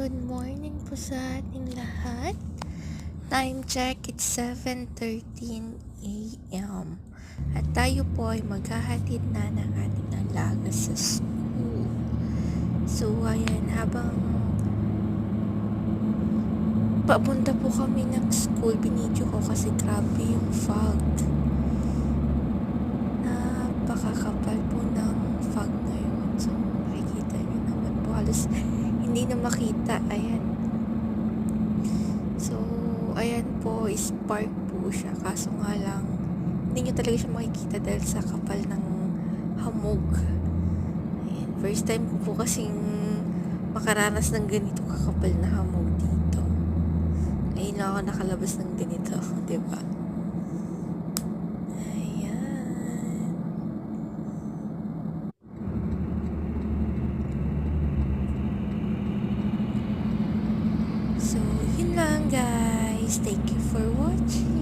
Good morning po sa ating lahat. Time check, it's 7:13 a.m. At tayo po ay maghahatid na ng ating alaga sa school. So, ayan, habang papunta po kami ng school, binidyo ko kasi grabe yung fog. Napakakapal po ng fog ngayon. So, makikita nyo naman po, halos hindi na makita. Ayan. So, ayan po, is park po siya. Kaso nga lang, hindi nyo talaga siya makikita dahil sa kapal ng hamog. Ayan. First time ko po kasing makaranas ng ganito kakapal na hamog dito. Ngayon lang ako nakalabas ng ganito. Diba? So, yun lang guys. Thank you for watching.